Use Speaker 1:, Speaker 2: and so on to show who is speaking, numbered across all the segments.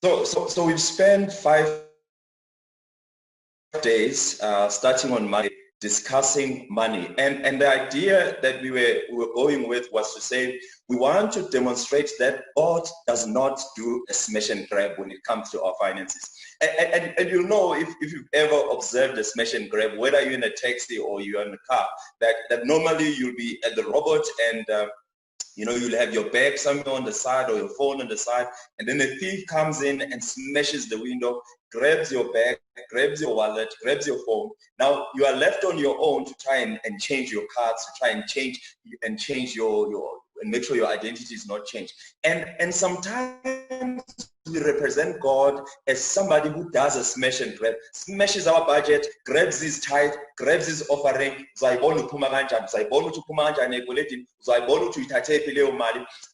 Speaker 1: So we've spent 5 days starting on Monday discussing money, and the idea that we were going with was to say we want to demonstrate that God does not do a smash and grab when it comes to our finances. And you'll know if you've ever observed a smash and grab, whether you're in a taxi or you're in a car, that normally you'll be at the robot and you'll have your bag somewhere on the side or your phone on the side, and then a thief comes in and smashes the window, grabs your bag, grabs your wallet, grabs your phone. Now you are left on your own to try and change your cards, to try and change your and make sure your identity is not changed. And sometimes we represent God as somebody who does a smash and grab, smashes our budget, grabs his tithe, grabs his offering.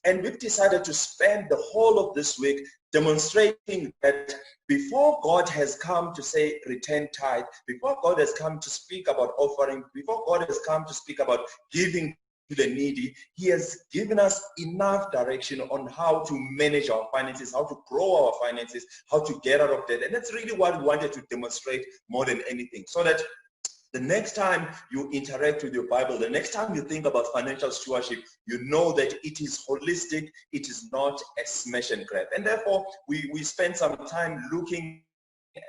Speaker 1: And we've decided to spend the whole of this week demonstrating that before God has come to say return tithe, before God has come to speak about offering, before God has come to speak about giving to the needy, he has given us enough direction on how to manage our finances, how to grow our finances, how to get out of debt. And that's really what we wanted to demonstrate more than anything, so that the next time you interact with your Bible, the next time you think about financial stewardship, you know that it is holistic, it is not a smash and grab. And therefore, we spent some time looking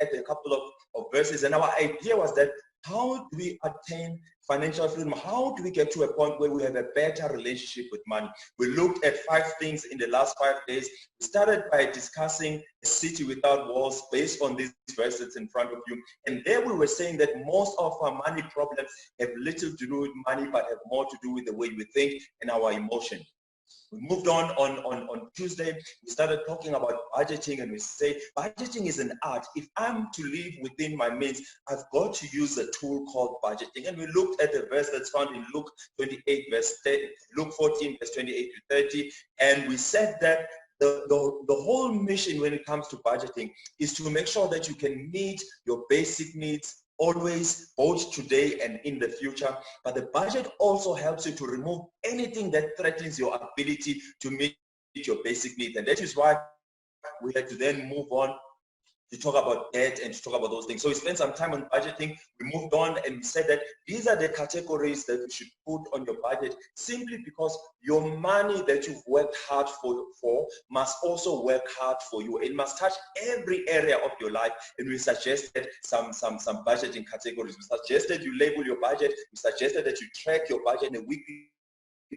Speaker 1: at a couple of verses, and our idea was that how do we attain financial freedom? How do we get to a point where we have a better relationship with money? We looked at 5 things in the last 5 days. We started by discussing a city without walls based on these verses in front of you. And there we were saying that most of our money problems have little to do with money, but have more to do with the way we think and our emotion. We moved on Tuesday. We started talking about budgeting, and we say budgeting is an art. If I'm to live within my means, I've got to use a tool called budgeting. And we looked at the verse that's found in Luke 28, verse 30, Luke 14, verse 28 to 30, and we said that the whole mission when it comes to budgeting is to make sure that you can meet your basic needs always, both today and in the future. But the budget also helps you to remove anything that threatens your ability to meet your basic needs. And that is why we had to then move on to talk about debt and to talk about those things. So we spent some time on budgeting. We moved on and we said that these are the categories that you should put on your budget, simply because your money that you've worked hard for must also work hard for you. It must touch every area of your life. And we suggested some budgeting categories. We suggested you label your budget. We suggested that you track your budget on a weekly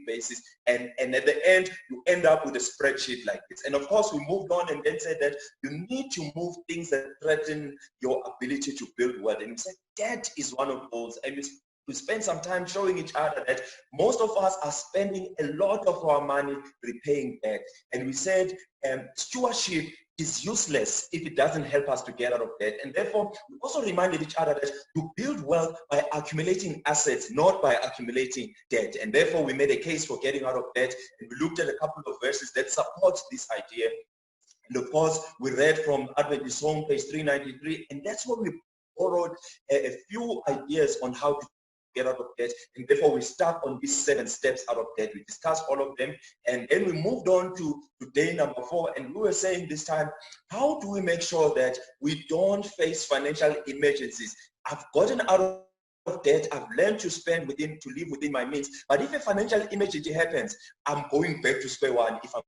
Speaker 1: basis, and at the end you end up with a spreadsheet like this. And of course we moved on and then said that you need to move things that threaten your ability to build wealth, and we said debt is one of those. And we spent some time showing each other that most of us are spending a lot of our money repaying debt, and we said stewardship is useless if it doesn't help us to get out of debt. And therefore, we also reminded each other that you build wealth by accumulating assets, not by accumulating debt. And therefore, we made a case for getting out of debt. And we looked at a couple of verses that support this idea. And of course, we read from Adventist Home, page 393. And that's where we borrowed a few ideas on how to get out of debt, and therefore we start on these 7 steps out of debt. We discussed all of them, and then we moved on to day number 4, and we were saying this time, how do we make sure that we don't face financial emergencies? I've gotten out of debt, I've learned to live within my means, but if a financial emergency happens, I'm going back to square one if I'm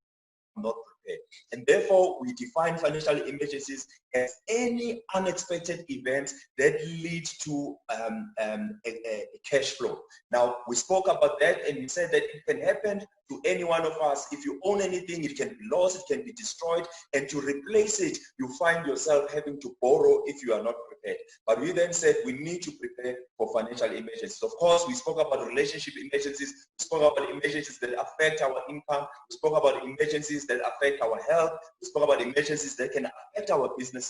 Speaker 1: not prepared. And therefore, we define financial emergencies as any unexpected event that leads to a cash flow. Now, we spoke about that, and we said that it can happen to any one of us. If you own anything, it can be lost, it can be destroyed, and to replace it, you find yourself having to borrow if you are not prepared. But we then said we need to prepare for financial emergencies. Of course, we spoke about relationship emergencies, we spoke about emergencies that affect our income, we spoke about emergencies that affect our health, we spoke about emergencies that can affect our businesses.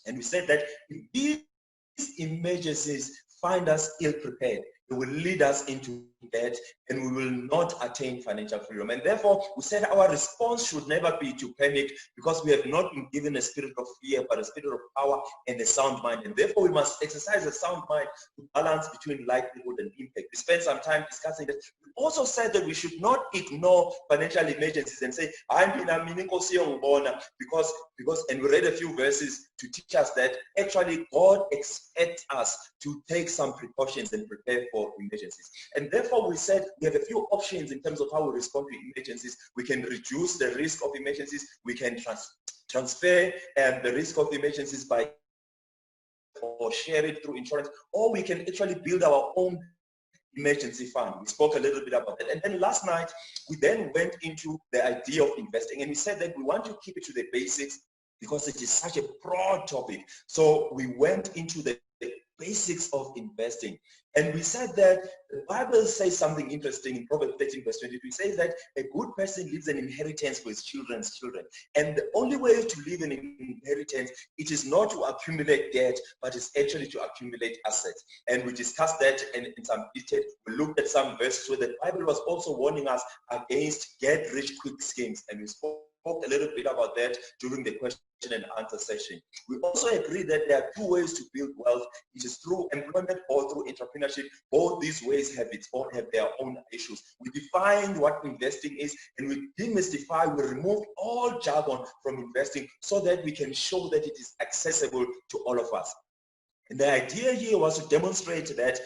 Speaker 1: And we said that if these emergencies find us ill-prepared, it will lead us into debt, and we will not attain financial freedom. And therefore, we said our response should never be to panic, because we have not been given a spirit of fear, but a spirit of power and a sound mind. And therefore, we must exercise a sound mind to balance between likelihood and impact. We spent some time discussing that. We also said that we should not ignore financial emergencies and say, because, and we read a few verses to teach us that actually God expects us to take some precautions and prepare for emergencies. And therefore, we said we have a few options in terms of how we respond to emergencies. We can reduce the risk of emergencies. We can transfer the risk of emergencies by or share it through insurance, or we can actually build our own emergency fund. We spoke a little bit about that. And then last night, we then went into the idea of investing, and we said that we want to keep it to the basics because it is such a broad topic. So we went into the basics of investing. And we said that the Bible says something interesting in Proverbs 13 verse 22. It says that a good person leaves an inheritance for his children's children. And the only way to leave an inheritance, it is not to accumulate debt, but it's actually to accumulate assets. And we discussed that in some detail. We looked at some verses where the Bible was also warning us against get-rich-quick schemes. And we spoke a little bit about that during the question and answer session. We also agree that there are two ways to build wealth. It is through employment or through entrepreneurship. Both these ways have their own issues. We defined what investing is, and we demystify, we remove all jargon from investing so that we can show that it is accessible to all of us. And the idea here was to demonstrate that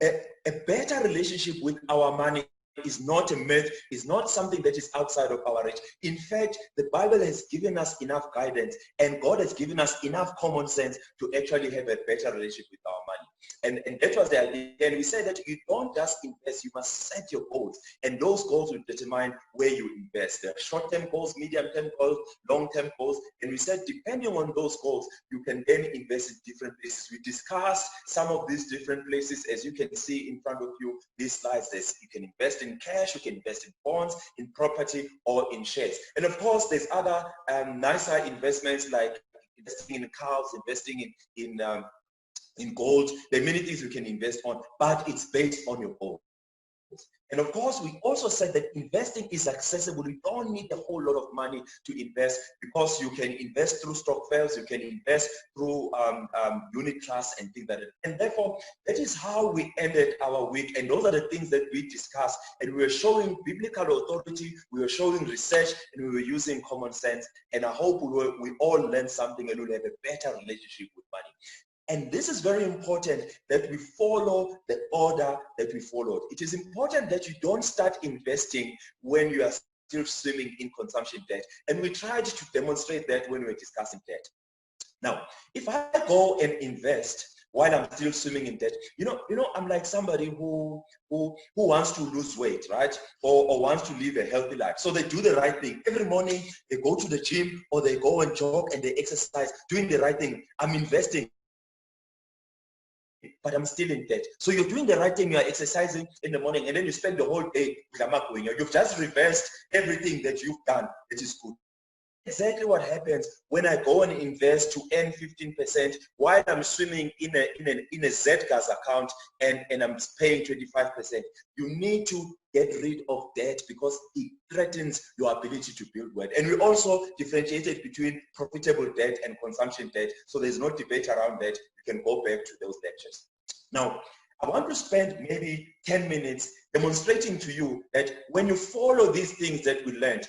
Speaker 1: a better relationship with our money is not a myth, is not something that is outside of our reach. In fact, the Bible has given us enough guidance, and God has given us enough common sense to actually have a better relationship with our money. And that was the idea. And we said that you don't just invest, you must set your goals. And those goals will determine where you invest. There are short-term goals, medium-term goals, long-term goals. And we said, depending on those goals, you can then invest in different places. We discussed some of these different places. As you can see in front of you, these slides, you can invest in cash, you can invest in bonds, in property, or in shares. And of course, there's other nicer investments like investing in cars, investing in gold. There are many things you can invest on, but it's based on your goals. And of course, we also said that investing is accessible. You don't need a whole lot of money to invest, because you can invest through stock fails, you can invest through unit trusts and things like that. And therefore, that is how we ended our week. And those are the things that we discussed. And we were showing biblical authority, we were showing research, and we were using common sense. And I hope we all learned something and we'll have a better relationship with money. And this is very important that we follow the order that we followed. It is important that you don't start investing when you are still swimming in consumption debt. And we tried to demonstrate that when we were discussing debt. Now, if I go and invest while I'm still swimming in debt, you know, I'm like somebody who wants to lose weight, right? Or wants to live a healthy life. So they do the right thing. Every morning they go to the gym, or they go and jog and they exercise, doing the right thing. I'm investing, but I'm still in debt. So you're doing the right thing, you're exercising in the morning, and then you spend the whole day with a mark going. You've just reversed everything that you've done that is good. Exactly what happens when I go and invest to earn 15% while I'm swimming in a Z-Gas account and I'm paying 25%. You need to get rid of debt because it threatens your ability to build wealth. And we also differentiated between profitable debt and consumption debt. So there's no debate around that. You can go back to those lectures. Now, I want to spend maybe 10 minutes demonstrating to you that when you follow these things that we learned,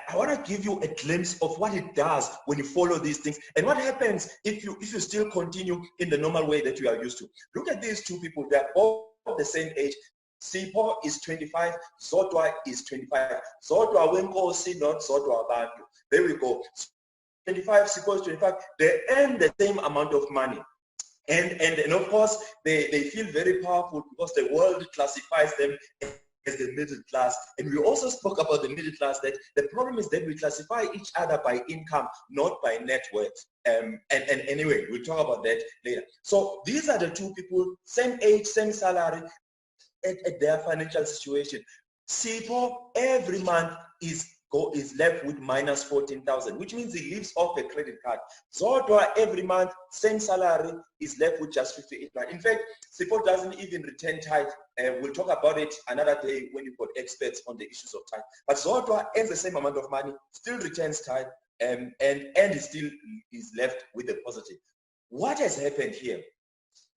Speaker 1: I want to give you a glimpse of what it does when you follow these things and what happens if you still continue in the normal way that you are used to. Look at these two people. They're both the same age. Sithole is 25, Zodwa is 25. Zodwa wenkosi, not Zodwa abantu. There we go. 25, Sithole is 25. They earn the same amount of money. And of course, they feel very powerful because the world classifies them as the middle class. And we also spoke about the middle class, that the problem is that we classify each other by income, not by net worth. And anyway, we'll talk about that later. So these are the two people, same age, same salary, at their financial situation. Sithole every month is is left with minus 14,000, which means he lives off a credit card. Zodwa every month, same salary, is left with just 58 rand. In fact, Sithole doesn't even return tithe. We'll talk about it another day when you've got experts on the issues of tithe. But Zodwa earns the same amount of money, still returns tithe, and he still is left with a positive. What has happened here?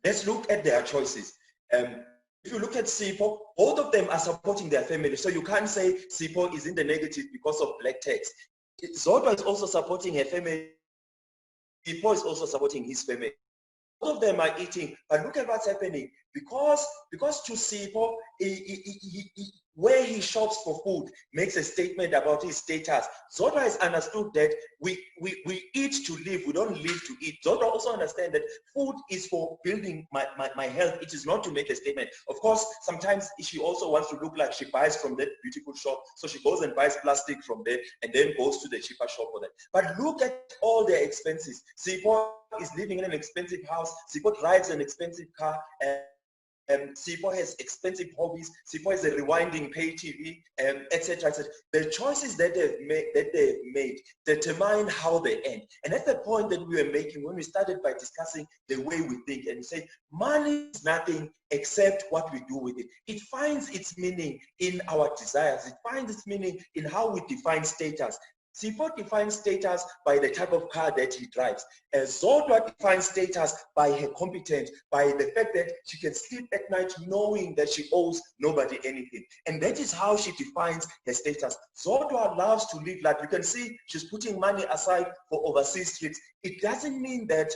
Speaker 1: Let's look at their choices. If you look at Sithole, both of them are supporting their family. So you can't say Sithole is in the negative because of black tax. Zodwa is also supporting her family. Sithole is also supporting his family. Both of them are eating, but look at what's happening. Because to Sithole, where he shops for food makes a statement about his status. Zodwa has understood that we eat to live, we don't live to eat. Zodwa also understands that food is for building my health. It is not to make a statement. Of course, sometimes she also wants to look like she buys from that beautiful shop, so she goes and buys plastic from there and then goes to the cheaper shop for that. But look at all their expenses. Sithole is living in an expensive house. Sithole drives an expensive car. Sithole has expensive hobbies. Sithole has a rewinding pay TV, etc., etc. The choices that they've made determine how they end. And that's the point that we were making when we started by discussing the way we think. And we say, money is nothing except what we do with it. It finds its meaning in our desires. It finds its meaning in how we define status. Sithole defines status by the type of car that he drives. Zodwa defines status by her competence, by the fact that she can sleep at night knowing that she owes nobody anything. And that is how she defines her status. Zodwa loves to live life. You can see she's putting money aside for overseas trips. It doesn't mean that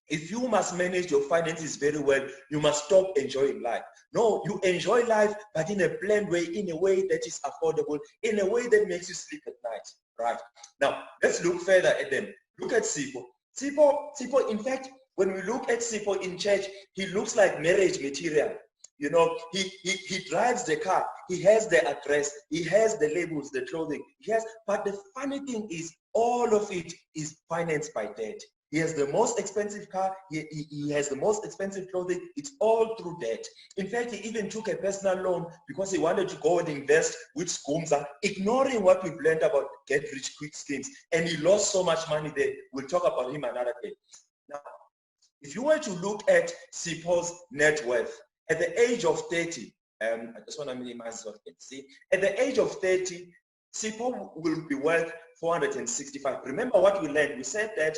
Speaker 1: if you must manage your finances very well, you must stop enjoying life. No, you enjoy life, but in a planned way, in a way that is affordable, in a way that makes you sleep at night. Right. Now, let's look further at them. Look at Sithole. Sithole, in fact, when we look at Sithole in church, he looks like marriage material. You know, he drives the car, he has the address, he has the labels, the clothing, but the funny thing is, all of it is financed by debt. He has the most expensive car, he has the most expensive clothing, it's all through debt. In fact, he even took a personal loan because he wanted to go and invest with Skumza, ignoring what we've learned about get-rich-quick schemes, and he lost so much money there. We'll talk about him another day. Now, if you were to look at Sithole's net worth, at the age of 30, I just want to minimize what you can see, at the age of 30, Sithole will be worth 465. Remember what we learned. We said that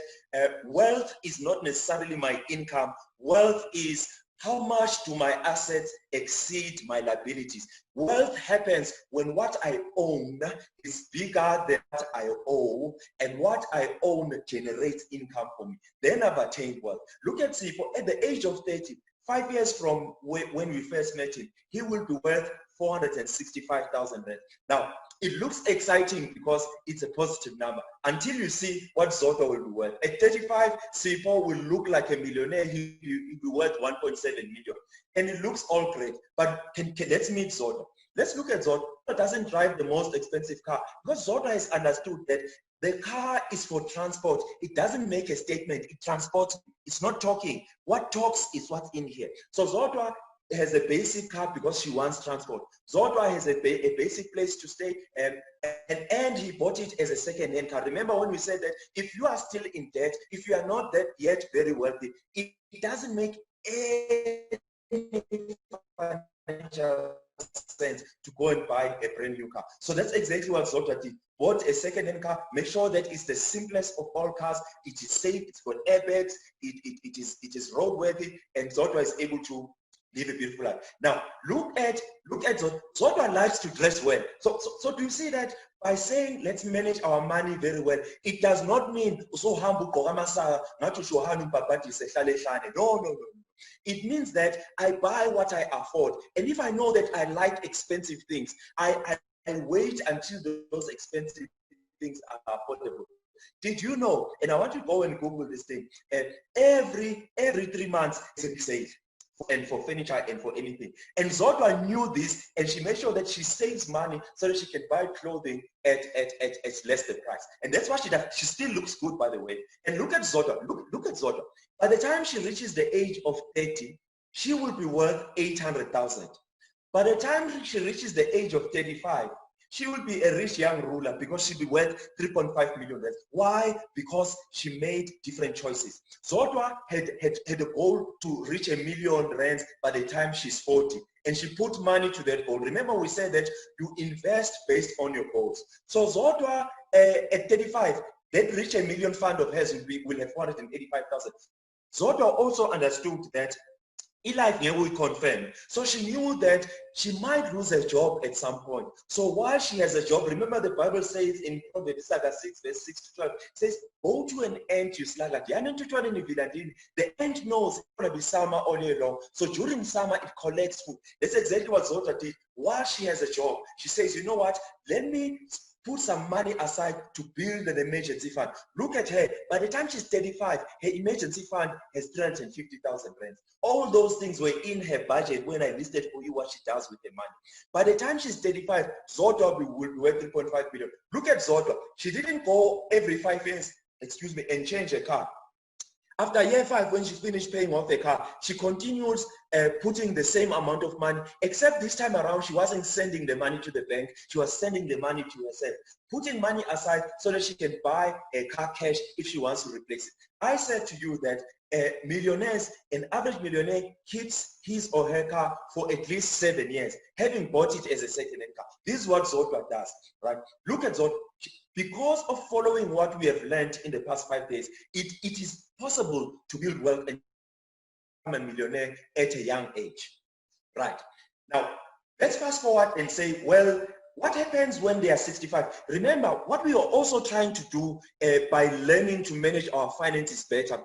Speaker 1: wealth is not necessarily my income. Wealth is how much do my assets exceed my liabilities. Wealth happens when what I own is bigger than what I owe, and what I own generates income for me. Then I've attained wealth. Look at Sithole at the age of 30. 5 years from when we first met him, he will be worth 465,000 rand. Now, it looks exciting because it's a positive number until you see what Zodwa will be worth. At 35, Sithole will look like a millionaire. He'll be worth 1.7 million. And it looks all great. But let's meet Zodwa. Let's look at Zodwa. Zodwa doesn't drive the most expensive car because Zodwa has understood that the car is for transport. It doesn't make a statement. It transports. It's not talking. What talks is what's in here. So Zodwa has a basic car because she wants transport. Zodwa has a basic place to stay, and he bought it as a second-hand car. Remember when we said that if you are still in debt, if you are not that yet very wealthy, it doesn't make any financial sense to go and buy a brand new car. So that's exactly what Zodwa did. Bought a second-hand car, make sure that it's the simplest of all cars. It is safe, it's got airbags, it is roadworthy, and Zodwa is able to live a beautiful life. Now, look at Zodwa. Zodwa likes to dress well. So do you see that by saying let's manage our money very well, it does not mean no. It means that I buy what I afford. And if I know that I like expensive things, I wait until those expensive things are affordable. Did you know, and I want you to go and Google this thing, every 3 months is a sale. And for furniture and for anything. And Zodwa knew this, and she made sure that she saves money so that she can buy clothing at less the price. And that's what she does. She still looks good, by the way. And look at Zodwa. Look at Zodwa. By the time she reaches the age of 30, she will be worth 800,000. By the time she reaches the age of 35, She will be a rich young ruler because she'll be worth 3.5 million rands. Why? Because she made different choices. Zodwa had a goal to reach 1 million rands by the time she's 40. And she put money to that goal. Remember, we said that you invest based on your goals. So Zodwa at 35, that reach 1 million fund of hers will have 485,000. Zodwa also understood that life here will confirm. So she knew that she might lose her job at some point. So while she has a job, remember the Bible says in Proverbs 6, verse 6 to 12, it says, go to an ant, you sluggard. The ant knows it's going to be summer all year long. So during summer, it collects food. That's exactly what Zodwa did. While she has a job, she says, you know what, let me put some money aside to build an emergency fund. Look at her. By the time she's 35, her emergency fund has 350,000 rands. All those things were in her budget when I listed for you what she does with the money. By the time she's 35, Zodwa will be worth 3.5 billion. Look at Zodwa. She didn't go every 5 years, and change her car. After year 5, when she finished paying off the car, she continues putting the same amount of money, except this time around, she wasn't sending the money to the bank. She was sending the money to herself, putting money aside so that she can buy a car cash if she wants to replace it. I said to you that millionaires, an average millionaire keeps his or her car for at least 7 years, having bought it as a second-hand car. This is what Zodwa does, right? Look at Zodwa. Because of following what we have learned in the past 5 days, it is possible to build wealth and become a millionaire at a young age. Right. Now, let's fast forward and say, well, what happens when they are 65? Remember, what we are also trying to do by learning to manage our finances better,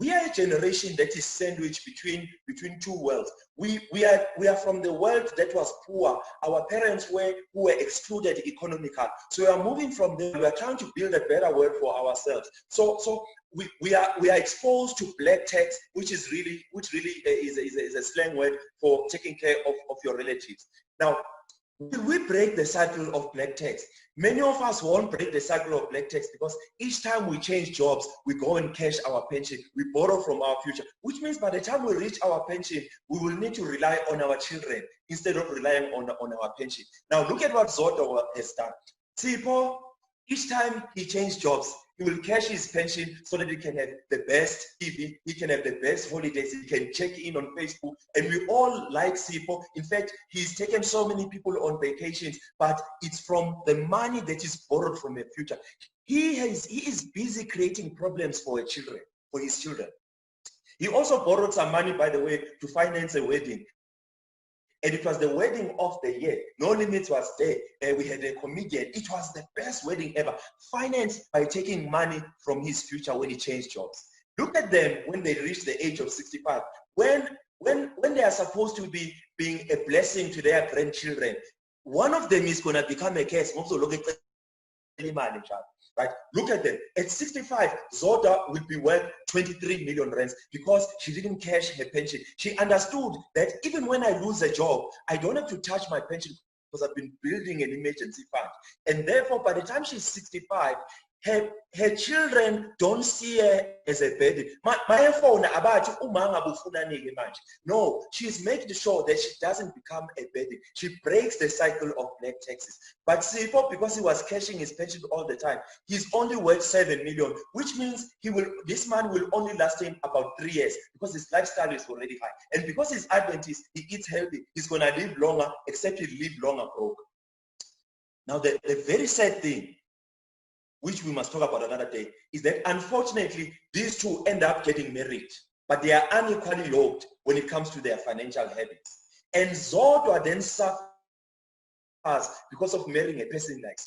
Speaker 1: we are a generation that is sandwiched between two worlds. We are from the world that was poor. Our parents who were excluded economically. So we are moving from there. We are trying to build a better world for ourselves. So we are exposed to black tax, which really is a slang word for taking care of your relatives. Now, will we break the cycle of black tax? Many of us won't break the cycle of black tax because each time we change jobs, we go and cash our pension, we borrow from our future, which means by the time we reach our pension, we will need to rely on our children instead of relying on our pension. Now look at what Zodwa has done. Sithole, each time he changed jobs, he will cash his pension so that he can have the best TV, he can have the best holidays, he can check in on Facebook, and we all like Sithole. In fact, he's taken so many people on vacations, but it's from the money that is borrowed from the future. He is busy creating problems for his children. He also borrowed some money, by the way, to finance a wedding. And it was the wedding of the year. No Limits was there. We had a comedian. It was the best wedding ever, financed by taking money from his future when he changed jobs. Look at them when they reach the age of 65. When they are supposed to be being a blessing to their grandchildren, one of them is going to become a curse. Right? Look at them. At 65, Zodwa will be worth 23 million rands because she didn't cash her pension. She understood that even when I lose a job, I don't have to touch my pension because I've been building an emergency fund. And therefore, by the time she's 65, her children don't see her as a burden. No, she's making sure that she doesn't become a burden. She breaks the cycle of black taxes. But Sithole, because he was cashing his pension all the time, he's only worth 7 million, which means this man will only last him about 3 years because his lifestyle is already high. And because he's Adventist, he eats healthy, he's going to live longer, except he'll live longer broke. Now, the very sad thing, which we must talk about another day, is that unfortunately, these two end up getting married, but they are unequally yoked when it comes to their financial habits. And Zodwa then suffers because of marrying a person like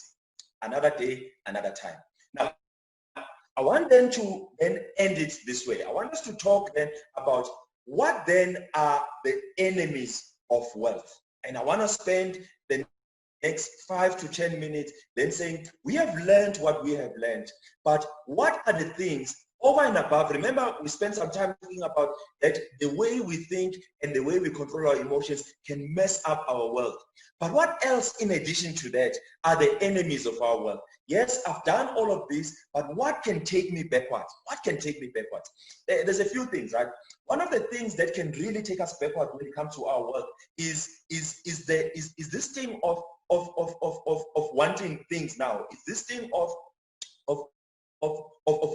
Speaker 1: another day, another time. Now, I want them to then end it this way. I want us to talk then about what then are the enemies of wealth. And I want to spend the next 5 to 10 minutes then saying, we have learned what we have learned, but what are the things over and above? Remember, we spent some time thinking about that the way we think and the way we control our emotions can mess up our wealth. But what else in addition to that are the enemies of our wealth? Yes, I've done all of this, but what can take me backwards? What can take me backwards? There's a few things, right? One of the things that can really take us backward when it comes to our wealth is this thing of of wanting things now. It's this thing of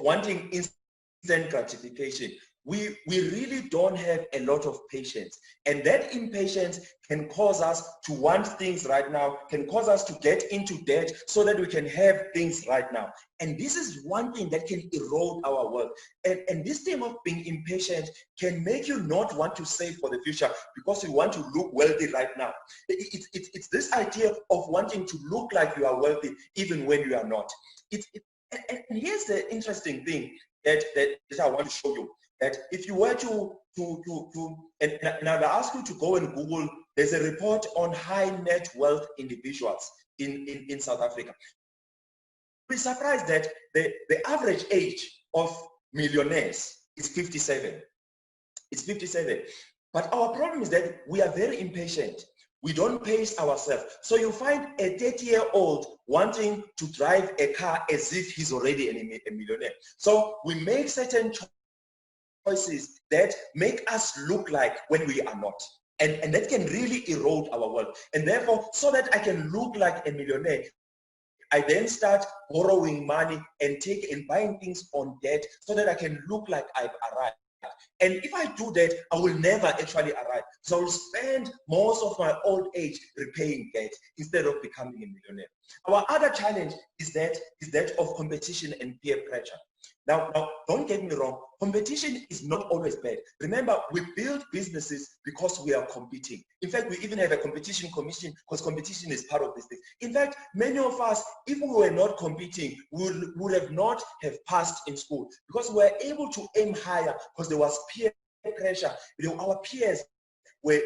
Speaker 1: wanting instant gratification. We really don't have a lot of patience, and that impatience can cause us to want things right now, can cause us to get into debt so that we can have things right now. And this is one thing that can erode our wealth. And this thing of being impatient can make you not want to save for the future because you want to look wealthy right now. It's this idea of wanting to look like you are wealthy even when you are not. And here's the interesting thing that I want to show you. That if you were and I'll ask you to go and Google, there's a report on high net wealth individuals in South Africa. You'll be surprised that the average age of millionaires is 57. It's 57. But our problem is that we are very impatient. We don't pace ourselves. So you find a 30-year-old wanting to drive a car as if he's already a millionaire. So we make certain choices that make us look like when we are not. And that can really erode our wealth. And therefore, so that I can look like a millionaire, I then start borrowing money and buying things on debt so that I can look like I've arrived. And if I do that, I will never actually arrive. So I will spend most of my old age repaying debt instead of becoming a millionaire. Our other challenge is that of competition and peer pressure. Now, don't get me wrong, competition is not always bad. Remember, we build businesses because we are competing. In fact, we even have a competition commission because competition is part of this thing. In fact, many of us, if we were not competing, we would have not have passed in school because we were able to aim higher because there was peer pressure. You know, our peers, we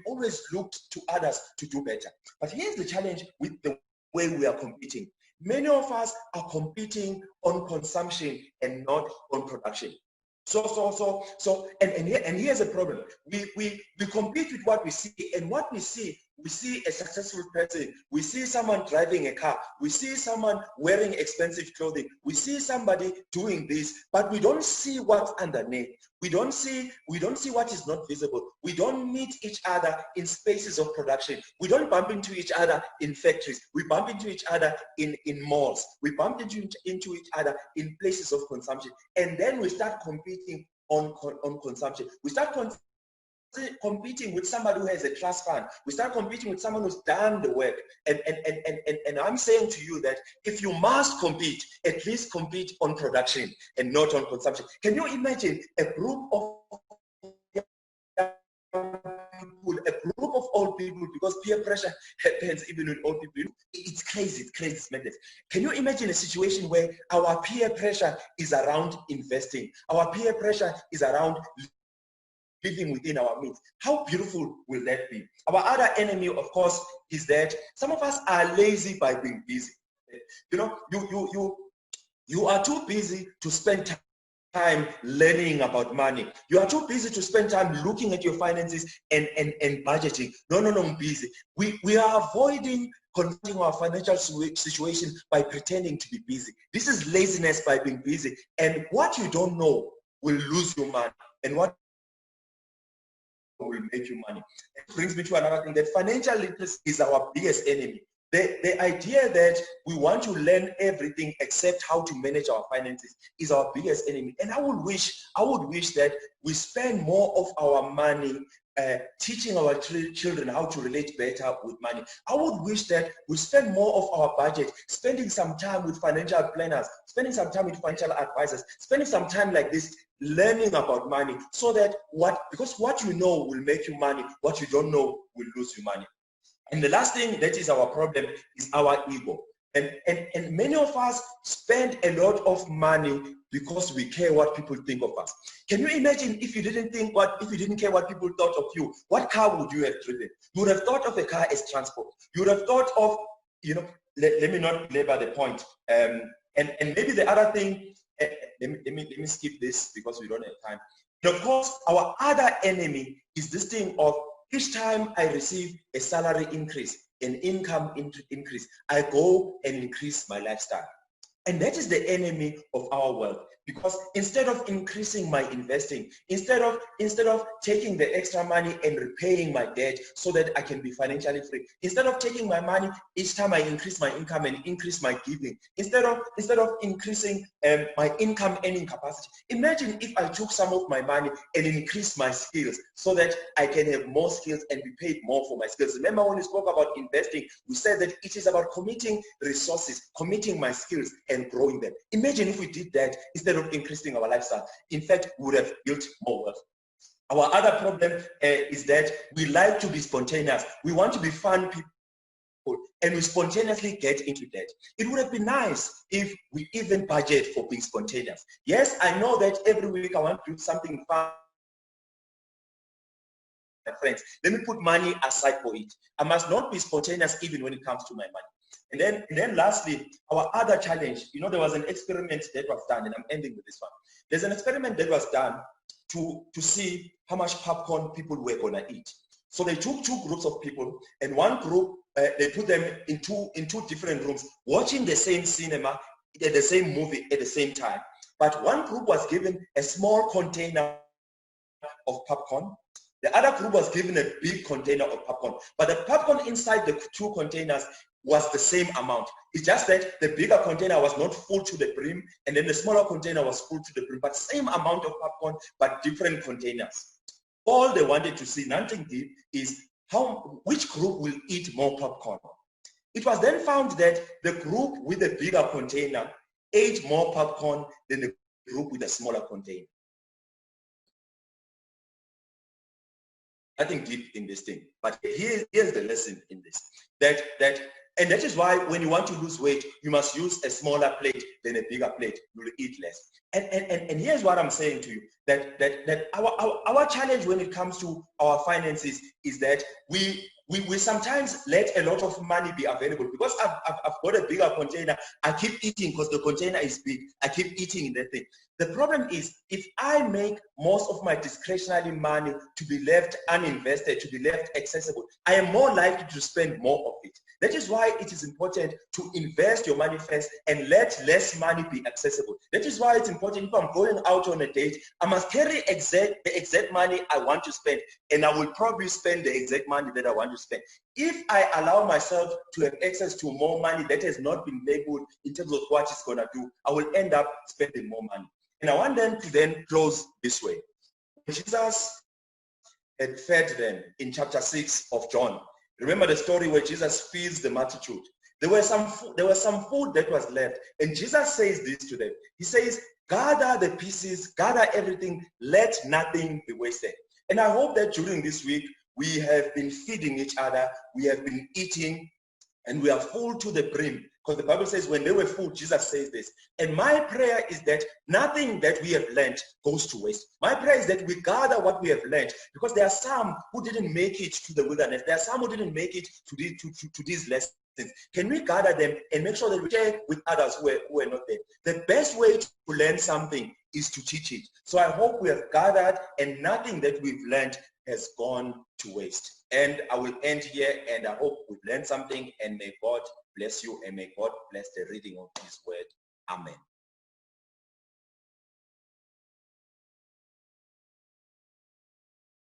Speaker 1: always looked to others to do better. But here's the challenge with the way we are competing. Many of us are competing on consumption and not on production. And here's a problem. We compete with what we see, and what we see a successful person, we see someone driving a car, we see someone wearing expensive clothing, we see somebody doing this, but we don't see what's underneath. We don't see what is not visible. We don't meet each other in spaces of production. We don't bump into each other in factories. We bump into each other in malls. We bump into each other in places of consumption. And then we start competing on consumption. We start competing with somebody who has a trust fund. We start competing with someone who's done the work. And I'm saying to you that if you must compete, at least compete on production and not on consumption. Can you imagine a group of old people, because peer pressure happens even with old people. It's crazy, it's madness. Can you imagine a situation where our peer pressure is around investing? Our peer pressure is around living within our means. How beautiful will that be? Our other enemy, of course, is that some of us are lazy by being busy. You know, you are too busy to spend time learning about money. You are too busy to spend time looking at your finances and budgeting. No, I'm busy. We are avoiding confronting our financial situation by pretending to be busy. This is laziness by being busy. And what you don't know will lose your money. And what will make you money. It brings me to another thing, that financial literacy is our biggest enemy. The idea that we want to learn everything except how to manage our finances is our biggest enemy. And I would wish that we spend more of our money teaching our children how to relate better with money. I would wish that we spend more of our budget spending some time with financial planners, spending some time with financial advisors, spending some time like this learning about money, so that because what you know will make you money, what you don't know will lose you money. And the last thing that is our problem is our ego. And many of us spend a lot of money because we care what people think of us. Can you imagine if you didn't care what people thought of you, what car would you have driven? You would have thought of a car as transport. You would have thought of, let me not labor the point. And maybe the other thing, let me skip this because we don't have time. And of course, our other enemy is this thing of each time I receive a salary increase, an income increase, I go and increase my lifestyle. And that is the enemy of our wealth. Because instead of increasing my investing, instead of taking the extra money and repaying my debt so that I can be financially free, instead of taking my money each time I increase my income and increase my giving, instead of increasing my income earning capacity, imagine if I took some of my money and increased my skills so that I can have more skills and be paid more for my skills. Remember when we spoke about investing, we said that it is about committing resources, committing my skills and growing them. Imagine if we did that instead of increasing our lifestyle. In fact, we would have built more wealth. Our other problem is that we like to be spontaneous. We want to be fun people, and we spontaneously get into debt. It would have been nice if we even budget for being spontaneous. Yes, I know that every week I want to do something fun. My friends, let me put money aside for it. I must not be spontaneous even when it comes to my money. And then lastly, our other challenge, there was an experiment that was done, and I'm ending with this one. There's an experiment that was done to see how much popcorn people were gonna eat. So they took two groups of people, and one group, they put them in two different rooms, watching the same cinema, the same movie at the same time. But one group was given a small container of popcorn. The other group was given a big container of popcorn, but the popcorn inside the two containers was the same amount. It's just that the bigger container was not full to the brim, and then the smaller container was full to the brim, but same amount of popcorn, but different containers. All they wanted to see, nothing deep, is which group will eat more popcorn. It was then found that the group with the bigger container ate more popcorn than the group with the smaller container. Nothing deep in this thing, but here's the lesson in this. And that is why when you want to lose weight, you must use a smaller plate than a bigger plate. You will eat less. And here's what I'm saying to you, that our challenge when it comes to our finances is that we sometimes let a lot of money be available. Because I've got a bigger container, I keep eating because the container is big. I keep eating in that thing. The problem is, if I make most of my discretionary money to be left uninvested, to be left accessible, I am more likely to spend more of it. That is why it is important to invest your money first and let less money be accessible. That is why it's important, if I'm going out on a date, I must carry the exact money I want to spend, and I will probably spend the exact money that I want to spend. If I allow myself to have access to more money that has not been labeled in terms of what it's going to do, I will end up spending more money. And I want them to then close this way. Jesus had fed them in chapter 6 of John. Remember the story where Jesus feeds the multitude. There was some food that was left, and Jesus says this to them. He says, gather the pieces, gather everything, let nothing be wasted. And I hope that during this week, we have been feeding each other, we have been eating, and we are full to the brim. Because the Bible says when they were full, Jesus says this. And my prayer is that nothing that we have learned goes to waste. My prayer is that we gather what we have learned, because there are some who didn't make it to the wilderness. There are some who didn't make it to these lessons. Can we gather them and make sure that we share with others who are not there? The best way to learn something is to teach it. So I hope we have gathered and nothing that we've learned has gone to waste. And I will end here, and I hope we've learned something, and may God bless you, and may God bless the reading of his word. Amen.